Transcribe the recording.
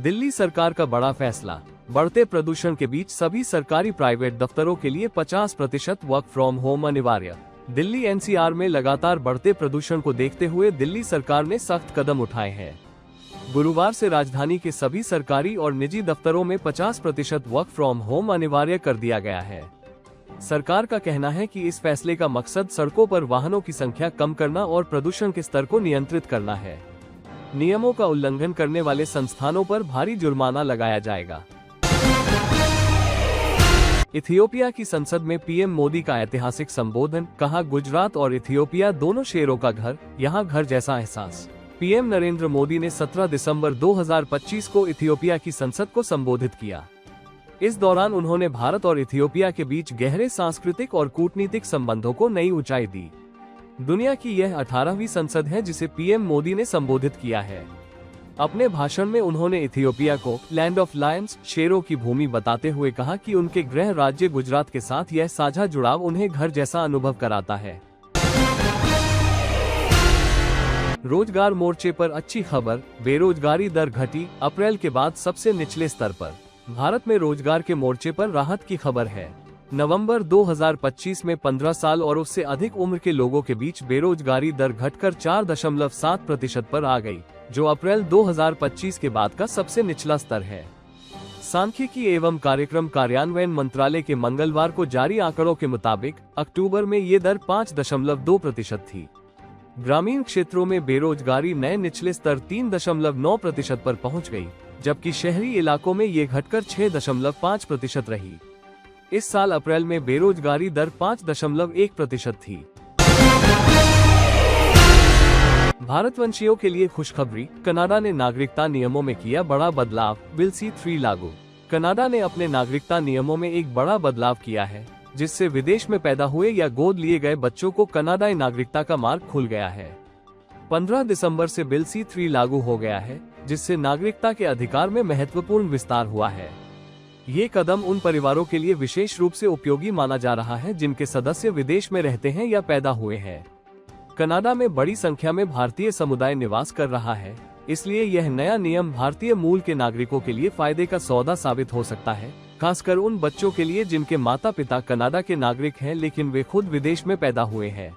दिल्ली सरकार का बड़ा फैसला। बढ़ते प्रदूषण के बीच सभी सरकारी प्राइवेट दफ्तरों के लिए 50% वर्क फ्रॉम होम अनिवार्य। दिल्ली एनसीआर में लगातार बढ़ते प्रदूषण को देखते हुए दिल्ली सरकार ने सख्त कदम उठाए हैं। गुरुवार से राजधानी के सभी सरकारी और निजी दफ्तरों में 50% वर्क फ्रॉम होम अनिवार्य कर दिया गया है। सरकार का कहना है कि इस फैसले का मकसद सड़कों पर वाहनों की संख्या कम करना और प्रदूषण के स्तर को नियंत्रित करना है। नियमों का उल्लंघन करने वाले संस्थानों पर भारी जुर्माना लगाया जाएगा। इथियोपिया की संसद में पीएम मोदी का ऐतिहासिक संबोधन, कहा गुजरात और इथियोपिया दोनों शेरों का घर, यहाँ घर जैसा एहसास। पीएम नरेंद्र मोदी ने 17 दिसंबर 2025 को इथियोपिया की संसद को संबोधित किया। इस दौरान उन्होंने भारत और इथियोपिया के बीच गहरे सांस्कृतिक और कूटनीतिक संबंधों को नई ऊंचाई दी। दुनिया की यह 18वीं संसद है जिसे पीएम मोदी ने संबोधित किया है। अपने भाषण में उन्होंने इथियोपिया को लैंड ऑफ लायंस, शेरों की भूमि बताते हुए कहा कि उनके गृह राज्य गुजरात के साथ यह साझा जुड़ाव उन्हें घर जैसा अनुभव कराता है। रोजगार मोर्चे पर अच्छी खबर, बेरोजगारी दर घटी, अप्रैल के बाद सबसे निचले स्तर पर। भारत में रोजगार के मोर्चे पर राहत की खबर है। नवंबर 2025 में 15 साल और उससे अधिक उम्र के लोगों के बीच बेरोजगारी दर घटकर 4.7% पर आ गई, जो अप्रैल 2025 के बाद का सबसे निचला स्तर है। सांख्यिकी एवं कार्यक्रम कार्यान्वयन मंत्रालय के मंगलवार को जारी आंकड़ों के मुताबिक अक्टूबर में ये दर 5.2% थी। ग्रामीण क्षेत्रों में बेरोजगारी नए निचले स्तर 3.9% पर पहुंच गई, जबकि शहरी इलाकों में ये घटकर 6.5% रही। इस साल अप्रैल में बेरोजगारी दर 5.1% थी। भारतवंशियों के लिए खुशखबरी, कनाडा ने नागरिकता नियमों में किया बड़ा बदलाव, बिल C-3 लागू। कनाडा ने अपने नागरिकता नियमों में एक बड़ा बदलाव किया है, जिससे विदेश में पैदा हुए या गोद लिए गए बच्चों को कनाडाई नागरिकता का मार्ग खुल गया है। 15 दिसंबर से बिल C-3 लागू हो गया है, जिससे नागरिकता के अधिकार में महत्वपूर्ण विस्तार हुआ है। ये कदम उन परिवारों के लिए विशेष रूप से उपयोगी माना जा रहा है जिनके सदस्य विदेश में रहते हैं या पैदा हुए हैं। कनाडा में बड़ी संख्या में भारतीय समुदाय निवास कर रहा है, इसलिए यह नया नियम भारतीय मूल के नागरिकों के लिए फायदे का सौदा साबित हो सकता है, खासकर उन बच्चों के लिए जिनके माता पिता कनाडा के नागरिक हैं लेकिन वे खुद विदेश में पैदा हुए हैं।